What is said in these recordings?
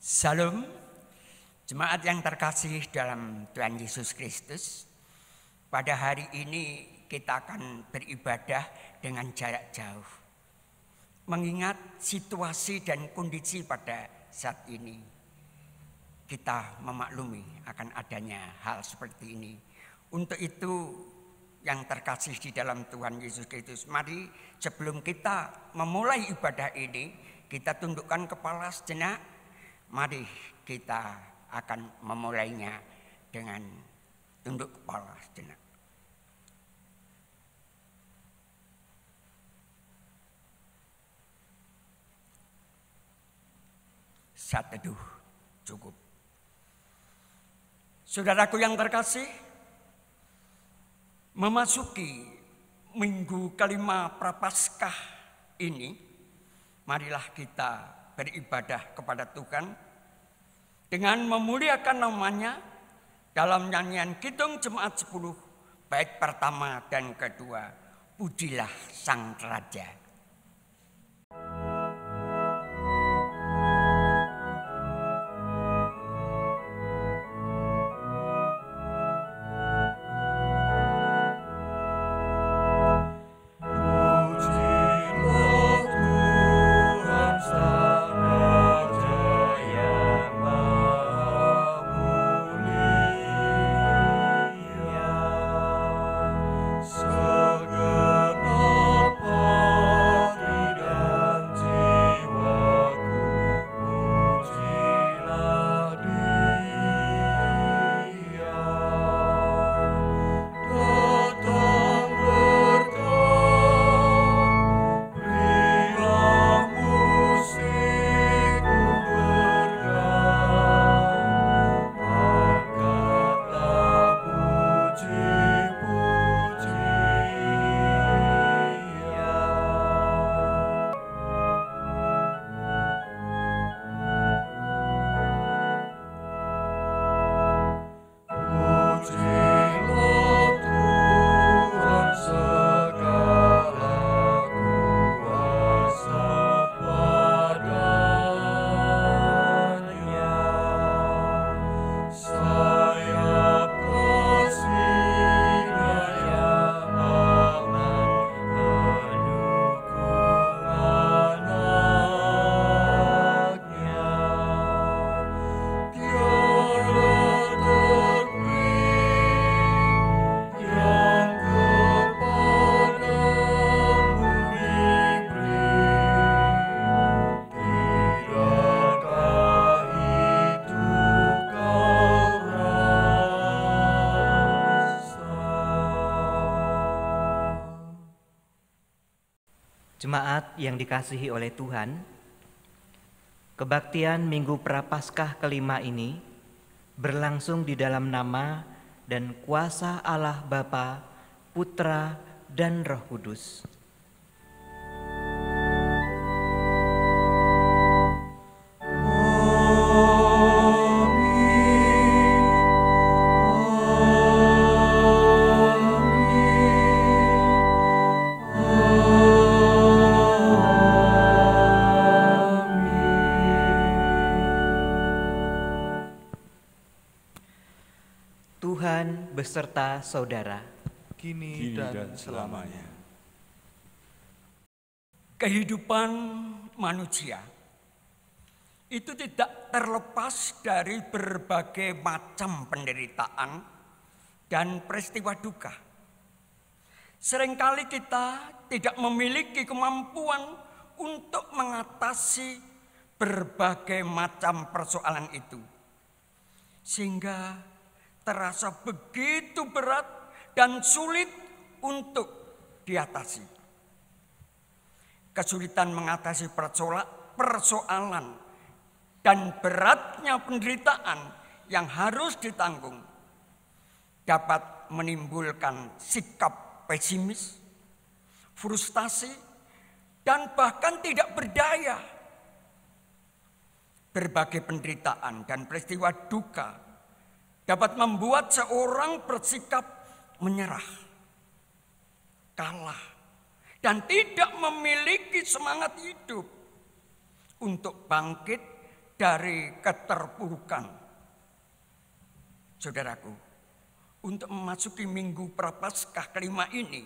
Salam, jemaat yang terkasih dalam Tuhan Yesus Kristus. Pada hari ini kita akan beribadah dengan jarak jauh. Mengingat situasi dan kondisi pada saat ini, kita memaklumi akan adanya hal seperti ini. Untuk itu yang terkasih di dalam Tuhan Yesus Kristus, mari sebelum kita memulai ibadah ini, kita tundukkan kepala sejenak. Mari kita akan memulainya dengan tunduk kepala sejenak. Saat teduh cukup. Saudaraku yang terkasih, memasuki minggu kelima Prapaskah ini, marilah kita beribadah kepada Tuhan dengan memuliakan namanya dalam nyanyian Kidung Jemaat 10 bait pertama dan kedua, Pujilah Sang Raja. Jemaat yang dikasihi oleh Tuhan, kebaktian Minggu Prapaskah kelima ini berlangsung di dalam nama dan kuasa Allah Bapa, Putra, dan Roh Kudus. Tuhan beserta saudara, kini dan selamanya. Kehidupan manusia itu tidak terlepas dari berbagai macam penderitaan dan peristiwa duka. Seringkali kita tidak memiliki kemampuan untuk mengatasi berbagai macam persoalan itu, sehingga terasa begitu berat dan sulit untuk diatasi. Kesulitan mengatasi persoalan dan beratnya penderitaan yang harus ditanggung dapat menimbulkan sikap pesimis, frustasi, dan bahkan tidak berdaya. Berbagai penderitaan dan peristiwa duka dapat membuat seorang bersikap menyerah, kalah, dan tidak memiliki semangat hidup untuk bangkit dari keterpurukan. Saudaraku, untuk memasuki minggu Prapaskah kelima ini,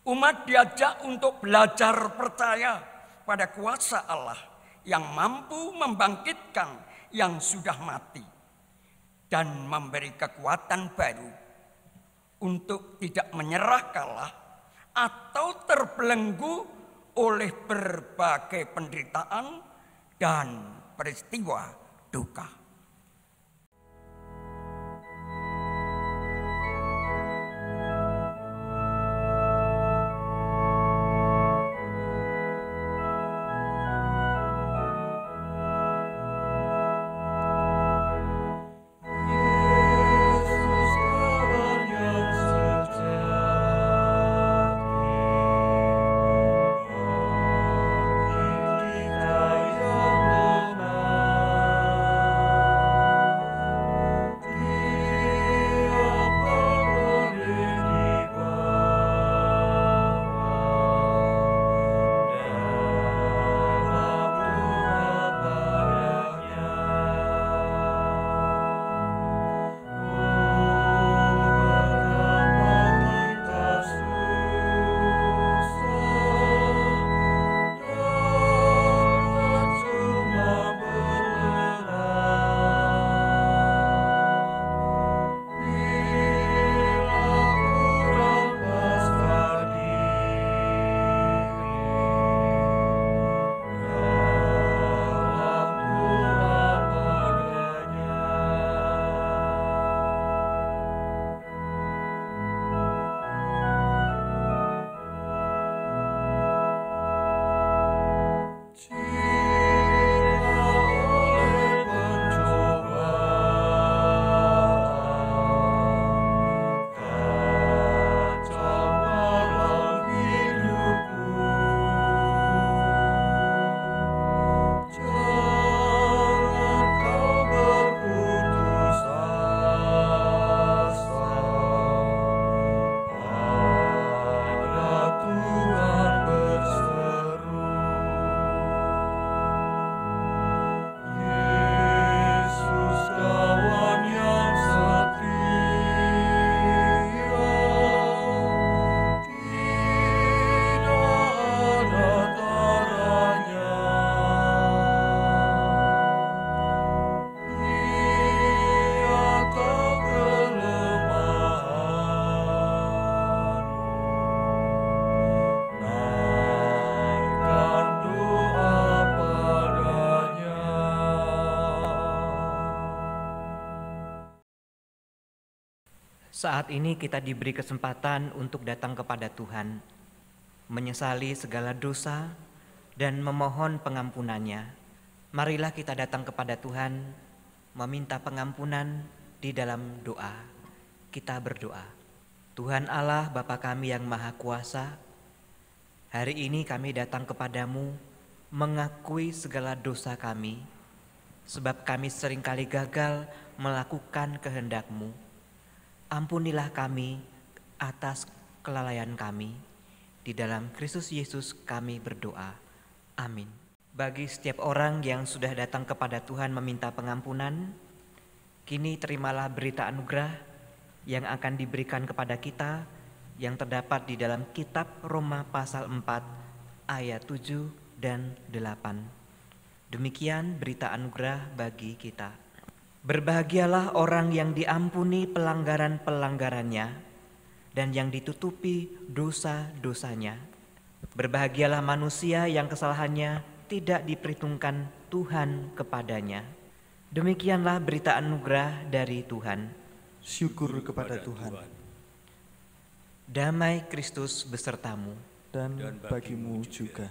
umat diajak untuk belajar percaya pada kuasa Allah yang mampu membangkitkan yang sudah mati dan memberi kekuatan baru untuk tidak menyerah kalah atau terbelenggu oleh berbagai penderitaan dan peristiwa duka. Saat ini kita diberi kesempatan untuk datang kepada Tuhan, menyesali segala dosa dan memohon pengampunannya. Marilah kita datang kepada Tuhan, meminta pengampunan di dalam doa. Kita berdoa. Tuhan Allah Bapa kami yang Maha Kuasa, hari ini kami datang kepadamu mengakui segala dosa kami, sebab kami seringkali gagal melakukan kehendak-Mu. Ampunilah kami atas kelalaian kami. Di dalam Kristus Yesus kami berdoa. Amin. Bagi setiap orang yang sudah datang kepada Tuhan meminta pengampunan, kini terimalah berita anugerah yang akan diberikan kepada kita yang terdapat di dalam kitab Roma pasal 4 ayat 7 dan 8. Demikian berita anugerah bagi kita. Berbahagialah orang yang diampuni pelanggaran-pelanggarannya dan yang ditutupi dosa-dosanya. Berbahagialah manusia yang kesalahannya tidak diperhitungkan Tuhan kepadanya. Demikianlah berita anugerah dari Tuhan. Syukur kepada Tuhan. Damai Kristus besertamu. Dan bagimu juga.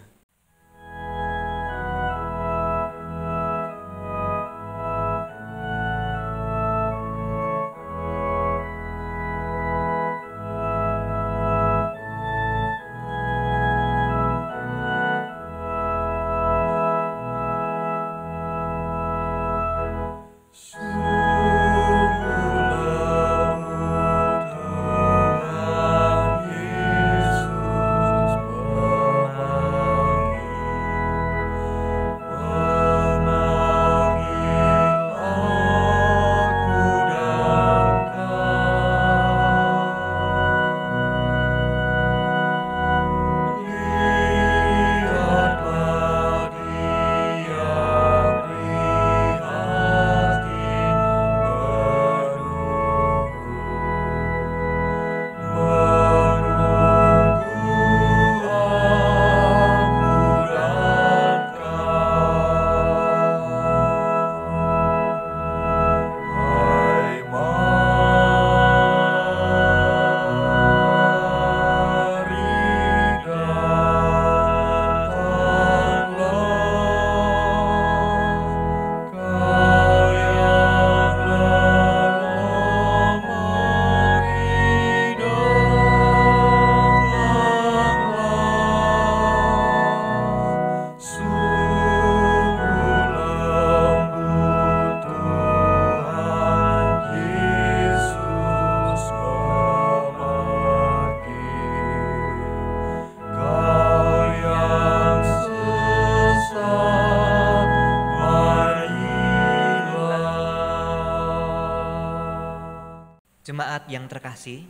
Jemaat yang terkasih,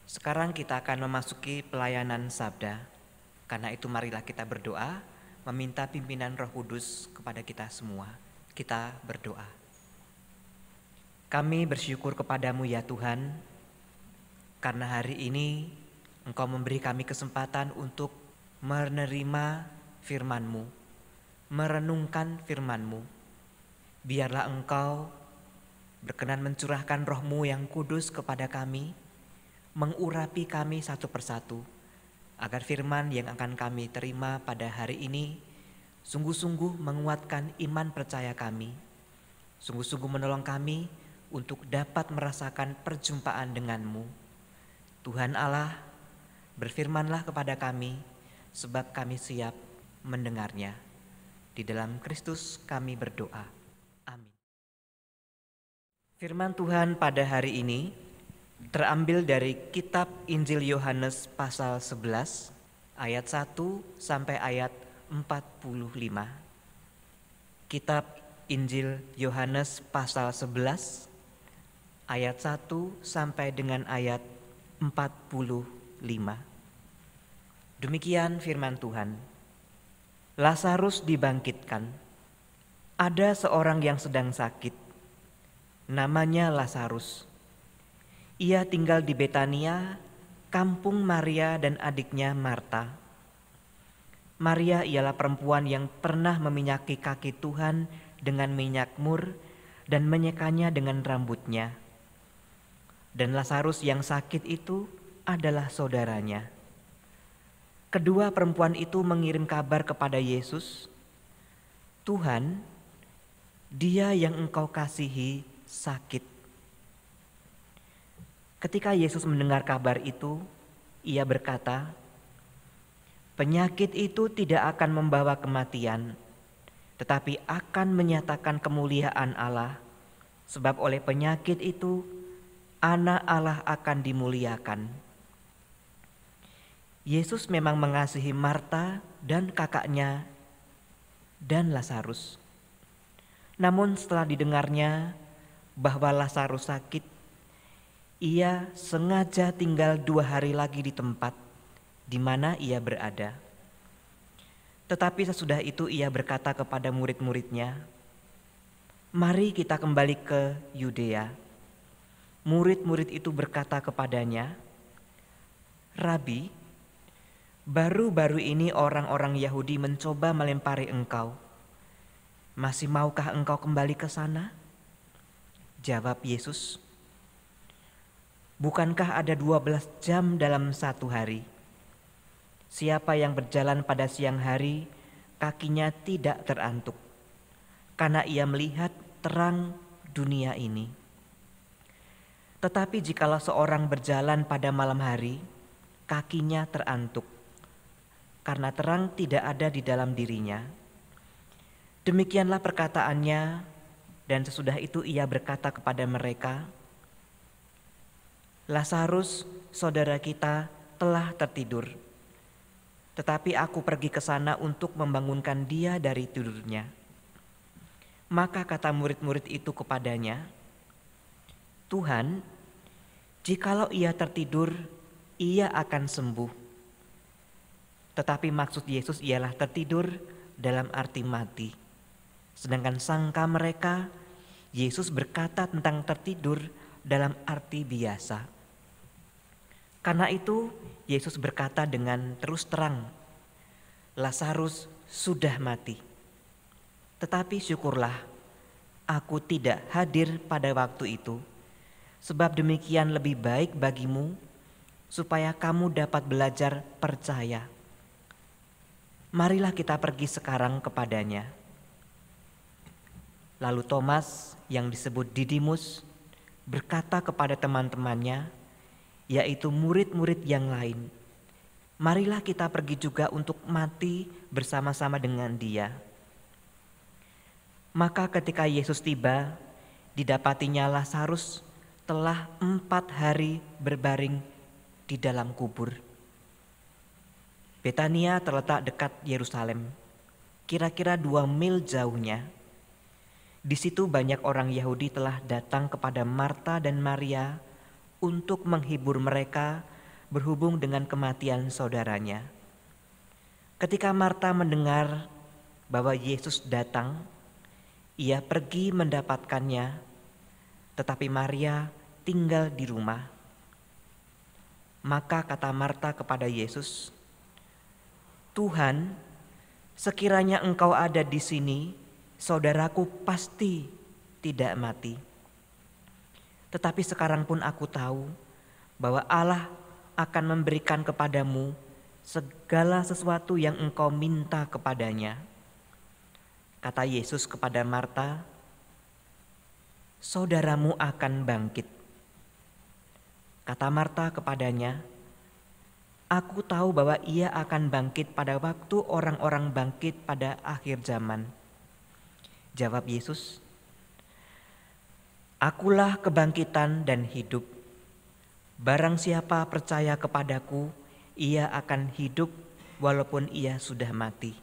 sekarang kita akan memasuki pelayanan sabda. Karena itu marilah kita berdoa, meminta pimpinan Roh Kudus kepada kita semua. Kita berdoa. Kami bersyukur kepadamu ya Tuhan, karena hari ini Engkau memberi kami kesempatan untuk menerima firman-Mu, merenungkan firman-Mu. Biarlah Engkau berkenan mencurahkan Roh-Mu yang kudus kepada kami, mengurapi kami satu persatu, agar firman yang akan kami terima pada hari ini sungguh-sungguh menguatkan iman percaya kami, sungguh-sungguh menolong kami untuk dapat merasakan perjumpaan dengan-Mu. Tuhan Allah, berfirmanlah kepada kami, sebab kami siap mendengarnya. Di dalam Kristus kami berdoa. Amin. Firman Tuhan pada hari ini terambil dari kitab Injil Yohanes pasal 11 ayat 1 sampai ayat 45. Kitab Injil Yohanes pasal 11 ayat 1 sampai dengan ayat 45. Demikian firman Tuhan. Lazarus dibangkitkan. Ada seorang yang sedang sakit, namanya Lazarus. Ia tinggal di Betania, kampung Maria dan adiknya Marta. Maria ialah perempuan yang pernah meminyaki kaki Tuhan dengan minyak mur dan menyekanya dengan rambutnya. Dan Lazarus yang sakit itu adalah saudaranya. Kedua perempuan itu mengirim kabar kepada Yesus, "Tuhan, Dia yang Engkau kasihi sakit." Ketika Yesus mendengar kabar itu, ia berkata, "Penyakit itu tidak akan membawa kematian, tetapi akan menyatakan kemuliaan Allah, sebab oleh penyakit itu Anak Allah akan dimuliakan." Yesus memang mengasihi Marta dan kakaknya dan Lazarus. Namun setelah didengarnya bahwa Lazarus sakit, ia sengaja tinggal 2 hari lagi di tempat di mana ia berada. Tetapi sesudah itu ia berkata kepada murid-muridnya, "Mari kita kembali ke Yudea." Murid-murid itu berkata kepadanya, "Rabi, baru-baru ini orang-orang Yahudi mencoba melempari Engkau. Masih maukah Engkau kembali ke sana?" Jawab Yesus, "Bukankah ada 12 jam dalam satu hari? Siapa yang berjalan pada siang hari, kakinya tidak terantuk, karena ia melihat terang dunia ini. Tetapi jikalau seorang berjalan pada malam hari, kakinya terantuk, karena terang tidak ada di dalam dirinya." Demikianlah perkataannya, dan sesudah itu ia berkata kepada mereka, "Lazarus, saudara kita, telah tertidur. Tetapi aku pergi ke sana untuk membangunkan dia dari tidurnya." Maka kata murid-murid itu kepadanya, "Tuhan, jikalau ia tertidur, ia akan sembuh." Tetapi maksud Yesus ialah tertidur dalam arti mati. Sedangkan sangka mereka, Yesus berkata tentang tertidur dalam arti biasa. Karena itu Yesus berkata dengan terus terang, "Lazarus sudah mati. Tetapi syukurlah aku tidak hadir pada waktu itu, sebab demikian lebih baik bagimu, supaya kamu dapat belajar percaya. Marilah kita pergi sekarang kepadanya." Lalu Thomas yang disebut Didimus berkata kepada teman-temannya, yaitu murid-murid yang lain, "Marilah kita pergi juga untuk mati bersama-sama dengan dia." Maka ketika Yesus tiba, didapatinya Lazarus telah 4 hari berbaring di dalam kubur. Betania terletak dekat Yerusalem, kira-kira 2 mil jauhnya. Di situ banyak orang Yahudi telah datang kepada Marta dan Maria untuk menghibur mereka berhubung dengan kematian saudaranya. Ketika Marta mendengar bahwa Yesus datang, ia pergi mendapatkannya, tetapi Maria tinggal di rumah. Maka kata Marta kepada Yesus, "Tuhan, sekiranya Engkau ada di sini, saudaraku pasti tidak mati. Tetapi sekarang pun aku tahu bahwa Allah akan memberikan kepadamu segala sesuatu yang engkau minta kepadanya." Kata Yesus kepada Marta, "Saudaramu akan bangkit." Kata Marta kepadanya, "Aku tahu bahwa ia akan bangkit pada waktu orang-orang bangkit pada akhir zaman." Jawab Yesus, "Akulah kebangkitan dan hidup. Barang siapa percaya kepadaku, ia akan hidup walaupun ia sudah mati.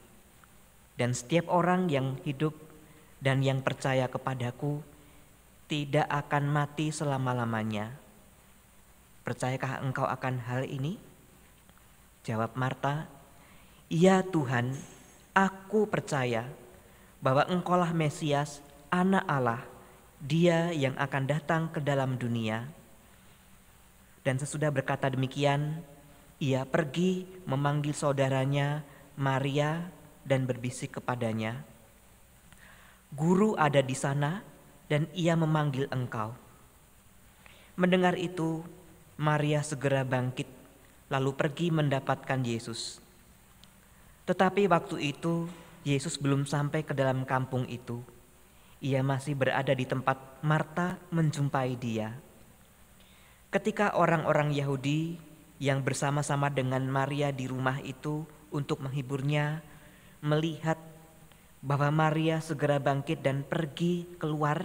Dan setiap orang yang hidup dan yang percaya kepadaku tidak akan mati selama-lamanya. Percayakah engkau akan hal ini?" Jawab Marta, "Ya Tuhan, aku percaya bahwa Engkaulah Mesias, Anak Allah, Dia yang akan datang ke dalam dunia." Dan sesudah berkata demikian, ia pergi memanggil saudaranya Maria dan berbisik kepadanya, "Guru ada di sana dan ia memanggil engkau." Mendengar itu, Maria segera bangkit lalu pergi mendapatkan Yesus. Tetapi waktu itu Yesus belum sampai ke dalam kampung itu. Ia masih berada di tempat Marta menjumpai dia. Ketika orang-orang Yahudi yang bersama-sama dengan Maria di rumah itu untuk menghiburnya melihat bahwa Maria segera bangkit dan pergi keluar,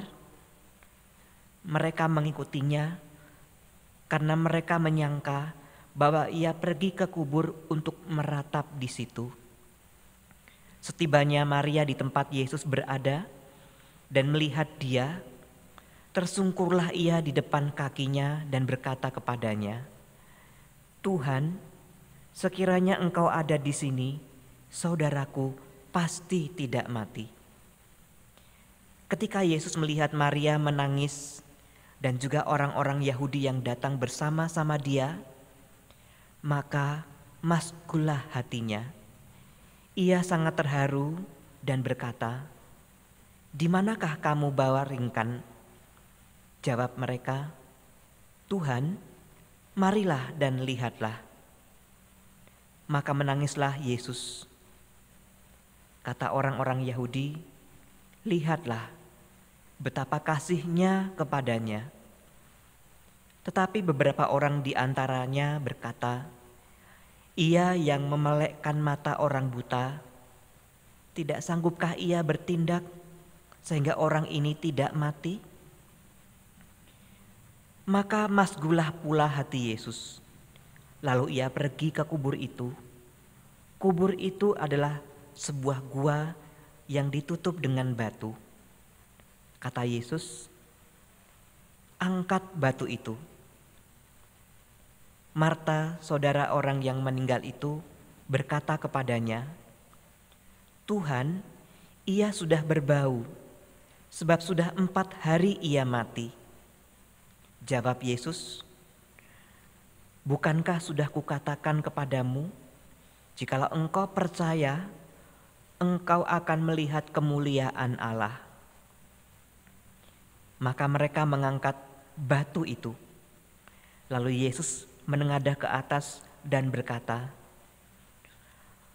mereka mengikutinya karena mereka menyangka bahwa ia pergi ke kubur untuk meratap di situ. Setibanya Maria di tempat Yesus berada dan melihat dia, tersungkurlah ia di depan kakinya dan berkata kepadanya, "Tuhan, sekiranya engkau ada di sini, saudaraku pasti tidak mati." Ketika Yesus melihat Maria menangis dan juga orang-orang Yahudi yang datang bersama-sama dia, maka maskullah hatinya. Ia sangat terharu dan berkata, "Di manakah kamu baringkan?" Jawab mereka, "Tuhan, marilah dan lihatlah." Maka menangislah Yesus. Kata orang-orang Yahudi, "Lihatlah betapa kasihnya kepadanya." Tetapi beberapa orang di antaranya berkata, "Ia yang memelekkan mata orang buta, tidak sanggupkah ia bertindak sehingga orang ini tidak mati?" Maka masgulah pula hati Yesus. Lalu ia pergi ke kubur itu. Kubur itu adalah sebuah gua yang ditutup dengan batu. Kata Yesus, "Angkat batu itu." Marta, saudara orang yang meninggal itu, berkata kepadanya, "Tuhan, ia sudah berbau, sebab sudah 4 hari ia mati." Jawab Yesus, "Bukankah sudah kukatakan kepadamu, jikalau engkau percaya, engkau akan melihat kemuliaan Allah." Maka mereka mengangkat batu itu. Lalu Yesus menengadah ke atas dan berkata,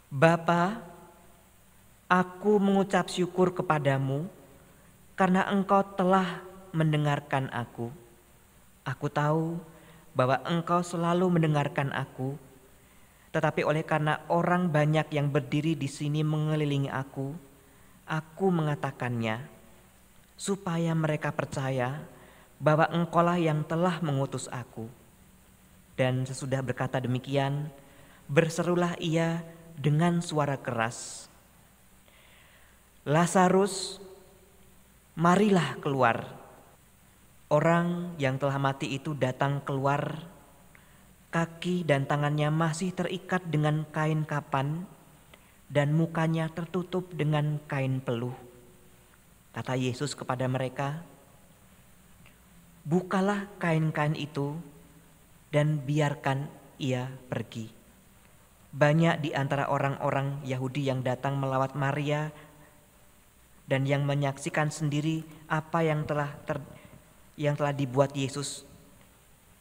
"Bapa, aku mengucap syukur kepadamu karena engkau telah mendengarkan aku. Aku tahu bahwa engkau selalu mendengarkan aku, tetapi oleh karena orang banyak yang berdiri di sini mengelilingi aku mengatakannya, supaya mereka percaya bahwa engkaulah yang telah mengutus aku." Dan sesudah berkata demikian, berserulah ia dengan suara keras, "Lazarus, marilah keluar." Orang yang telah mati itu datang keluar, kaki dan tangannya masih terikat dengan kain kapan dan mukanya tertutup dengan kain peluh. Kata Yesus kepada mereka, "Bukalah kain-kain itu dan biarkan ia pergi." Banyak di antara orang-orang Yahudi yang datang melawat Maria dan yang menyaksikan sendiri apa yang telah dibuat Yesus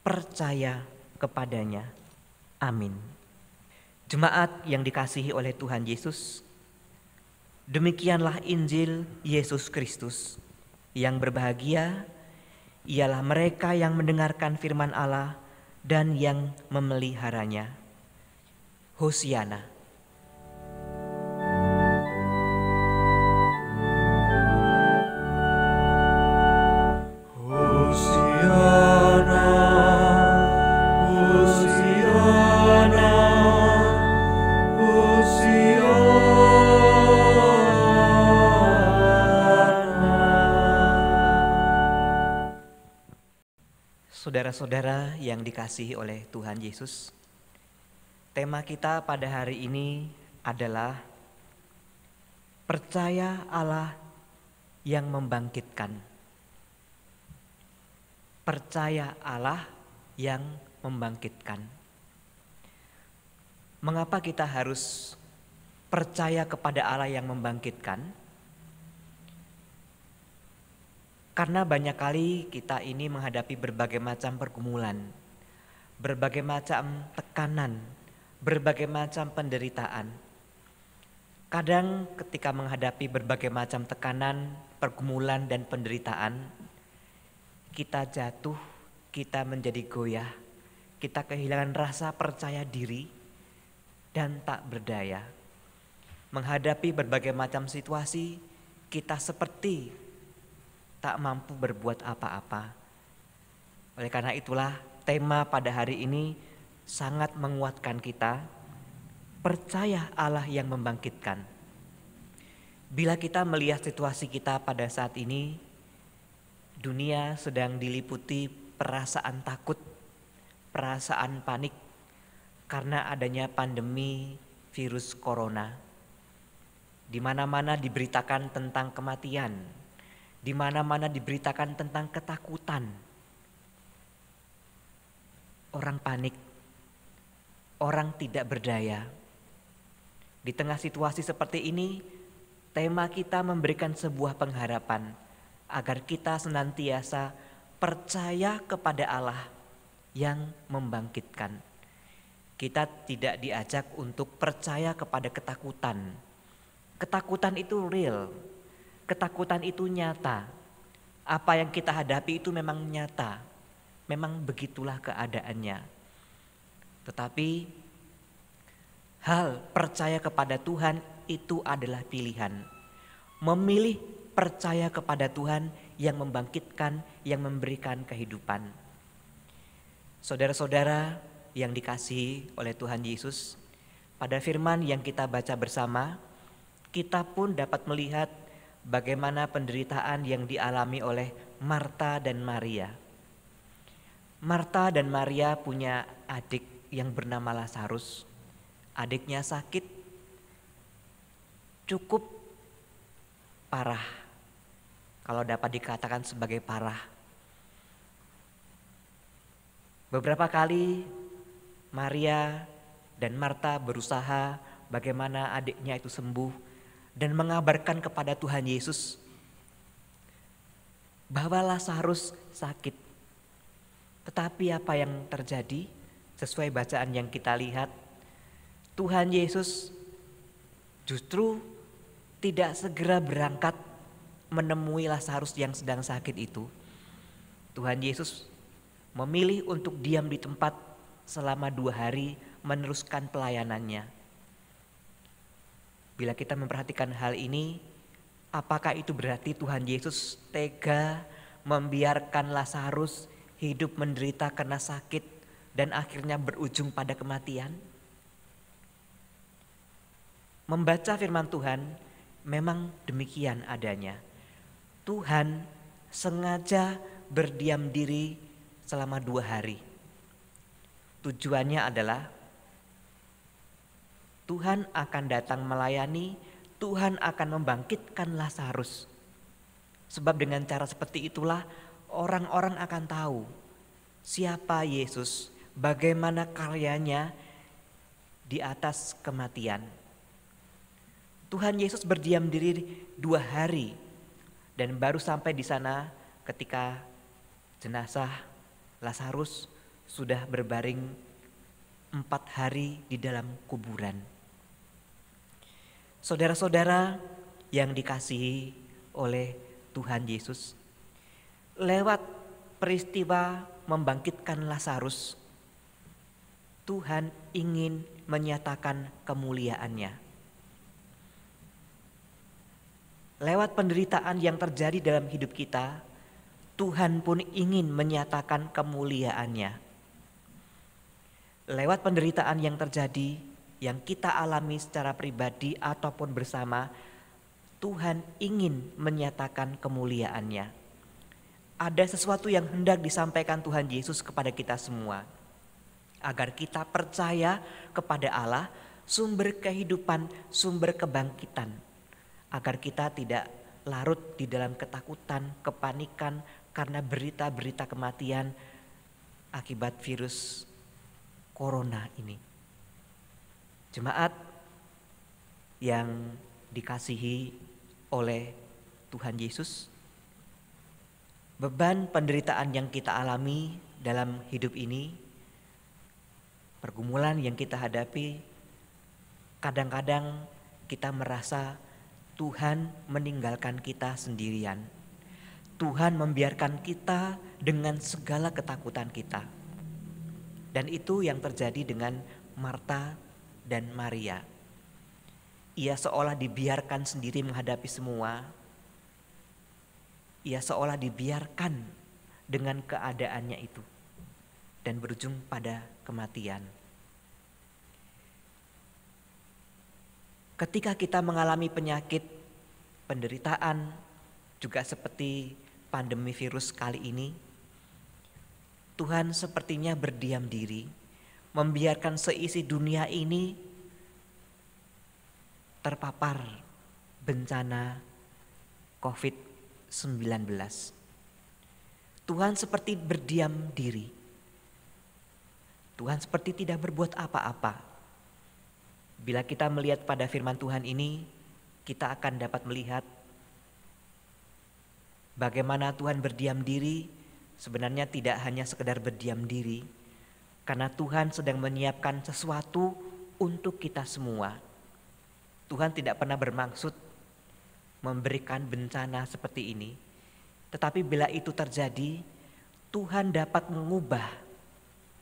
percaya kepadanya. Amin. Jemaat yang dikasihi oleh Tuhan Yesus, demikianlah Injil Yesus Kristus. Yang berbahagia ialah mereka yang mendengarkan firman Allah dan yang memeliharanya. Hosiana. Saudara-saudara yang dikasihi oleh Tuhan Yesus, tema kita pada hari ini adalah percaya Allah yang membangkitkan. Percaya Allah yang membangkitkan. Mengapa kita harus percaya kepada Allah yang membangkitkan? Karena banyak kali kita ini menghadapi berbagai macam pergumulan, berbagai macam tekanan, berbagai macam penderitaan. Kadang ketika menghadapi berbagai macam tekanan, pergumulan dan penderitaan, kita jatuh, kita menjadi goyah, kita kehilangan rasa percaya diri dan tak berdaya. Menghadapi berbagai macam situasi, kita seperti tak mampu berbuat apa-apa. Oleh karena itulah tema pada hari ini sangat menguatkan kita, percaya Allah yang membangkitkan. Bila kita melihat situasi kita pada saat ini, dunia sedang diliputi perasaan takut, perasaan panik karena adanya pandemi virus corona. Di mana-mana diberitakan tentang kematian, di mana-mana diberitakan tentang ketakutan. Orang panik, orang tidak berdaya. Di tengah situasi seperti ini, tema kita memberikan sebuah pengharapan agar kita senantiasa percaya kepada Allah yang membangkitkan. Kita tidak diajak untuk percaya kepada ketakutan. Ketakutan itu real. Ketakutan itu nyata. Apa yang kita hadapi itu memang nyata. Memang begitulah keadaannya. Tetapi hal percaya kepada Tuhan itu adalah pilihan. Memilih percaya kepada Tuhan yang membangkitkan, yang memberikan kehidupan. Saudara-saudara yang dikasihi oleh Tuhan Yesus, pada firman yang kita baca bersama, kita pun dapat melihat bagaimana penderitaan yang dialami oleh Marta dan Maria. Marta dan Maria punya adik yang bernama Lazarus. Adiknya sakit cukup parah, kalau dapat dikatakan sebagai parah. Beberapa kali Maria dan Marta berusaha bagaimana adiknya itu sembuh dan mengabarkan kepada Tuhan Yesus bahwa Lazarus sakit. Tetapi apa yang terjadi? Sesuai bacaan yang kita lihat, Tuhan Yesus justru tidak segera berangkat menemui Lazarus yang sedang sakit itu. Tuhan Yesus memilih untuk diam di tempat selama 2 hari meneruskan pelayanannya. Bila kita memperhatikan hal ini, apakah itu berarti Tuhan Yesus tega membiarkan Lazarus hidup menderita karena sakit dan akhirnya berujung pada kematian? Membaca firman Tuhan memang demikian adanya. Tuhan sengaja berdiam diri selama 2 hari. Tujuannya adalah Tuhan akan datang melayani, Tuhan akan membangkitkan Lazarus. Sebab dengan cara seperti itulah orang-orang akan tahu siapa Yesus, bagaimana karyanya di atas kematian. Tuhan Yesus berdiam diri 2 hari dan baru sampai di sana ketika jenazah Lazarus sudah berbaring 4 hari di dalam kuburan. Saudara-saudara yang dikasihi oleh Tuhan Yesus, lewat peristiwa membangkitkan Lazarus, Tuhan ingin menyatakan kemuliaannya. Lewat penderitaan yang terjadi dalam hidup kita, Tuhan pun ingin menyatakan kemuliaannya. Lewat penderitaan yang terjadi, yang kita alami secara pribadi ataupun bersama, Tuhan ingin menyatakan kemuliaannya. Ada sesuatu yang hendak disampaikan Tuhan Yesus kepada kita semua, agar kita percaya kepada Allah, sumber kehidupan, sumber kebangkitan, agar kita tidak larut di dalam ketakutan, kepanikan karena berita-berita kematian akibat virus corona ini. Jemaat yang dikasihi oleh Tuhan Yesus, beban penderitaan yang kita alami dalam hidup ini, pergumulan yang kita hadapi, kadang-kadang kita merasa Tuhan meninggalkan kita sendirian. Tuhan membiarkan kita dengan segala ketakutan kita. Dan itu yang terjadi dengan Marta dan Maria. Ia seolah dibiarkan sendiri menghadapi semua. Ia seolah dibiarkan dengan keadaannya itu dan berujung pada kematian. Ketika kita mengalami penyakit, penderitaan, juga seperti pandemi virus kali ini, Tuhan sepertinya berdiam diri, membiarkan seisi dunia ini terpapar bencana COVID-19. Tuhan seperti berdiam diri. Tuhan seperti tidak berbuat apa-apa. Bila kita melihat pada firman Tuhan ini, kita akan dapat melihat bagaimana Tuhan berdiam diri. Sebenarnya tidak hanya sekedar berdiam diri, karena Tuhan sedang menyiapkan sesuatu untuk kita semua. Tuhan tidak pernah bermaksud memberikan bencana seperti ini, tetapi bila itu terjadi, Tuhan dapat mengubah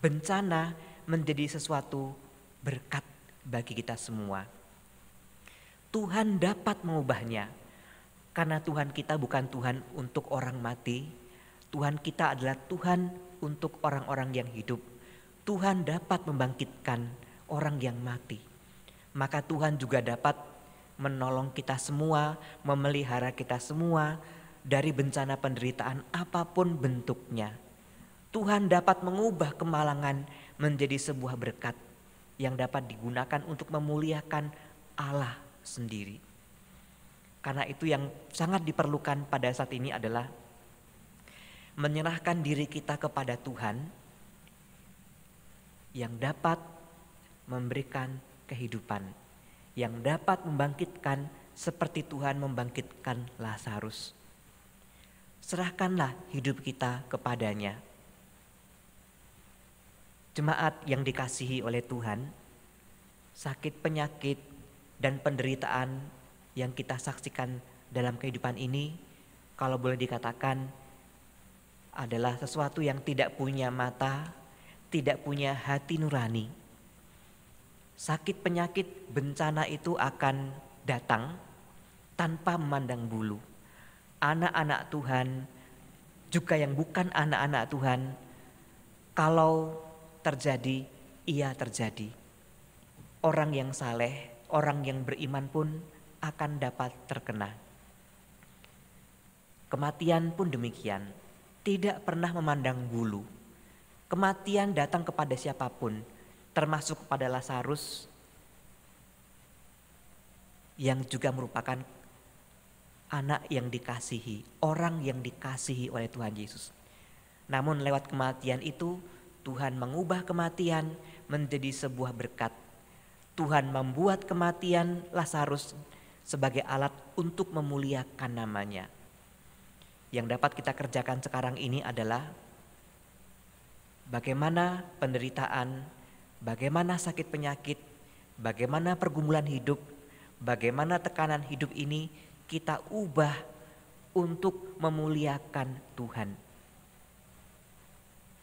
bencana menjadi sesuatu berkat bagi kita semua. Tuhan dapat mengubahnya, karena Tuhan kita bukan Tuhan untuk orang mati. Tuhan kita adalah Tuhan untuk orang-orang yang hidup. Tuhan dapat membangkitkan orang yang mati. Maka Tuhan juga dapat menolong kita semua, memelihara kita semua dari bencana penderitaan apapun bentuknya. Tuhan dapat mengubah kemalangan menjadi sebuah berkat yang dapat digunakan untuk memuliakan Allah sendiri. Karena itu yang sangat diperlukan pada saat ini adalah menyerahkan diri kita kepada Tuhan yang dapat memberikan kehidupan, yang dapat membangkitkan seperti Tuhan membangkitkan Lazarus. Serahkanlah hidup kita kepadanya. Jemaat yang dikasihi oleh Tuhan, sakit penyakit dan penderitaan yang kita saksikan dalam kehidupan ini, kalau boleh dikatakan adalah sesuatu yang tidak punya mata, tidak punya hati nurani. Sakit penyakit bencana itu akan datang tanpa memandang bulu. Anak-anak Tuhan, juga yang bukan anak-anak Tuhan, kalau terjadi, ia terjadi. Orang yang saleh, orang yang beriman pun akan dapat terkena. Kematian pun demikian. tidak pernah memandang bulu. Kematian datang kepada siapapun, termasuk kepada Lazarus yang juga merupakan anak yang dikasihi, orang yang dikasihi oleh Tuhan Yesus. Namun lewat kematian itu, Tuhan mengubah kematian menjadi sebuah berkat. Tuhan membuat kematian Lazarus sebagai alat untuk memuliakan namanya. Yang dapat kita kerjakan sekarang ini adalah bagaimana penderitaan, bagaimana sakit penyakit, bagaimana pergumulan hidup, bagaimana tekanan hidup ini kita ubah untuk memuliakan Tuhan.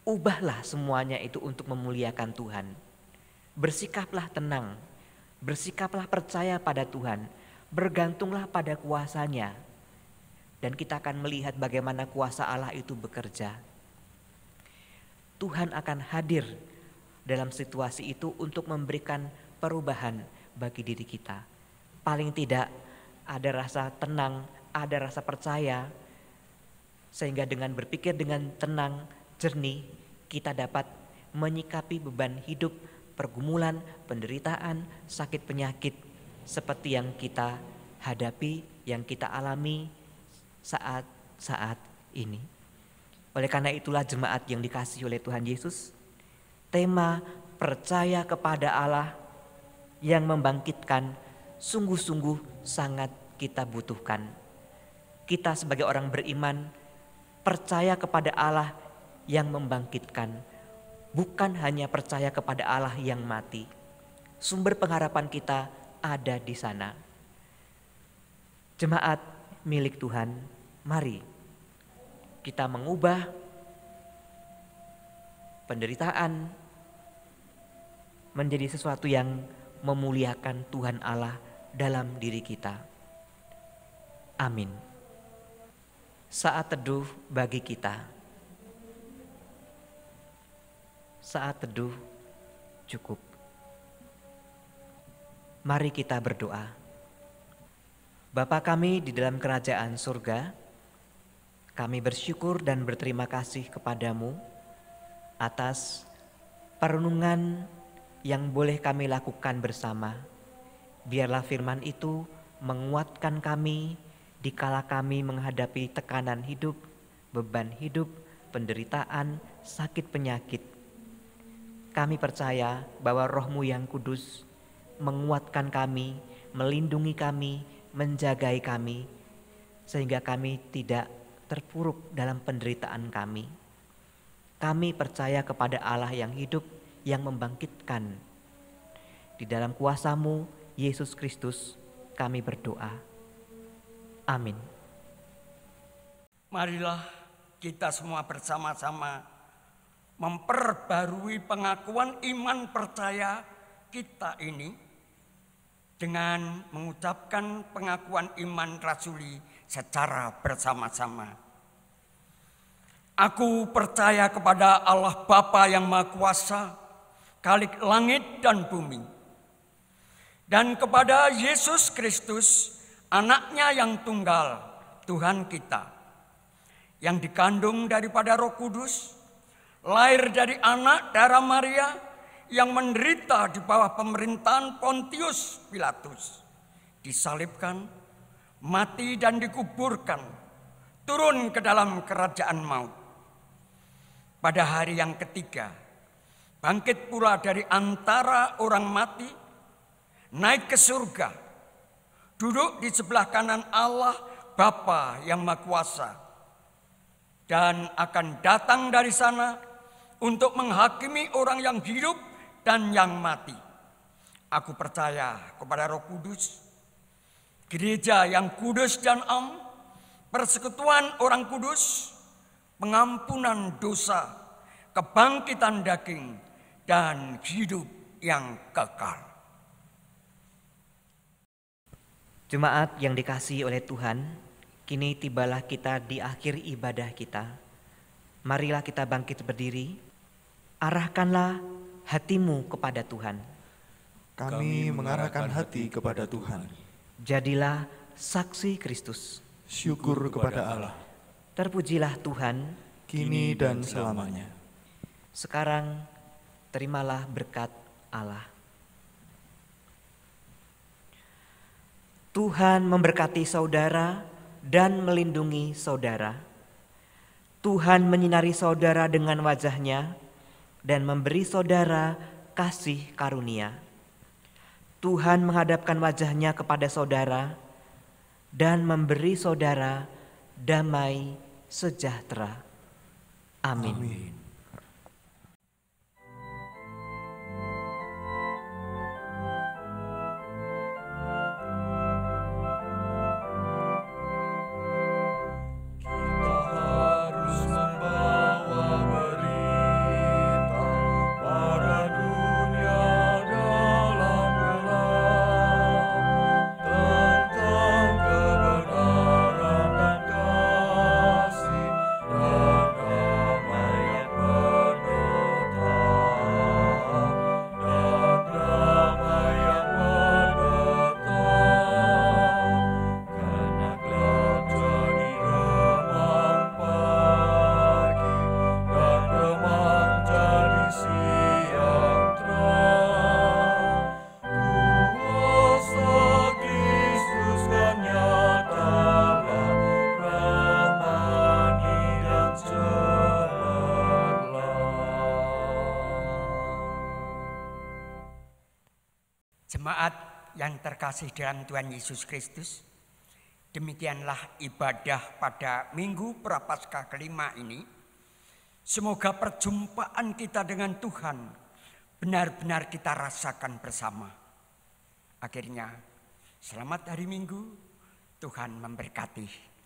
Ubahlah semuanya itu untuk memuliakan Tuhan. Bersikaplah tenang, bersikaplah percaya pada Tuhan, bergantunglah pada kuasa-Nya. Dan kita akan melihat bagaimana kuasa Allah itu bekerja. Tuhan akan hadir dalam situasi itu untuk memberikan perubahan bagi diri kita. Paling tidak ada rasa tenang, ada rasa percaya, sehingga dengan berpikir dengan tenang, jernih, kita dapat menyikapi beban hidup, pergumulan, penderitaan, sakit penyakit seperti yang kita hadapi, yang kita alami saat-saat ini. Oleh karena itulah jemaat yang dikasihi oleh Tuhan Yesus, tema percaya kepada Allah yang membangkitkan sungguh-sungguh sangat kita butuhkan. Kita sebagai orang beriman percaya kepada Allah yang membangkitkan, bukan hanya percaya kepada Allah yang mati. Sumber pengharapan kita ada di sana. Jemaat milik Tuhan, mari kita mengubah penderitaan menjadi sesuatu yang memuliakan Tuhan Allah dalam diri kita. Amin. Saat teduh bagi kita. Saat teduh cukup. Mari kita berdoa. Bapa kami di dalam kerajaan surga, kami bersyukur dan berterima kasih kepadamu atas perenungan yang boleh kami lakukan bersama. Biarlah firman itu menguatkan kami dikala kami menghadapi tekanan hidup, beban hidup, penderitaan, sakit penyakit. Kami percaya bahwa Roh-Mu yang kudus menguatkan kami, melindungi kami, menjagai kami, sehingga kami tidak terpuruk dalam penderitaan kami. Kami percaya kepada Allah yang hidup, yang membangkitkan. Di dalam kuasa-Mu, Yesus Kristus, kami berdoa. Amin. Marilah kita semua bersama-sama memperbarui pengakuan iman percaya kita ini dengan mengucapkan pengakuan iman rasuli secara bersama-sama. Aku percaya kepada Allah Bapa yang Maha Kuasa, Khalik langit dan bumi, dan kepada Yesus Kristus, Anaknya yang tunggal, Tuhan kita, yang dikandung daripada Roh Kudus, lahir dari anak darah Maria, yang menderita di bawah pemerintahan Pontius Pilatus, disalibkan, mati dan dikuburkan, turun ke dalam kerajaan maut. Pada hari yang ketiga, bangkit pula dari antara orang mati, naik ke surga, duduk di sebelah kanan Allah Bapa yang Maha Kuasa, dan akan datang dari sana untuk menghakimi orang yang hidup dan yang mati. Aku percaya kepada Roh Kudus, gereja yang kudus dan am, persekutuan orang kudus, pengampunan dosa, kebangkitan daging, dan hidup yang kekal. Jemaat yang dikasihi oleh Tuhan, kini tibalah kita di akhir ibadah kita. Marilah kita bangkit berdiri, arahkanlah hatimu kepada Tuhan. Kami mengarahkan hati kepada Tuhan. Jadilah saksi Kristus. Syukur kepada Allah. Terpujilah Tuhan, kini dan selamanya. Sekarang terimalah berkat Allah. Tuhan memberkati saudara dan melindungi saudara. Tuhan menyinari saudara dengan wajah-Nya dan memberi saudara kasih karunia. Tuhan menghadapkan wajah-Nya kepada saudara dan memberi saudara damai sejahtera. Amin. Amin. Jemaat yang terkasih dalam Tuhan Yesus Kristus, demikianlah ibadah pada Minggu Prapaskah kelima ini. Semoga perjumpaan kita dengan Tuhan benar-benar kita rasakan bersama. Akhirnya, selamat hari Minggu, Tuhan memberkati.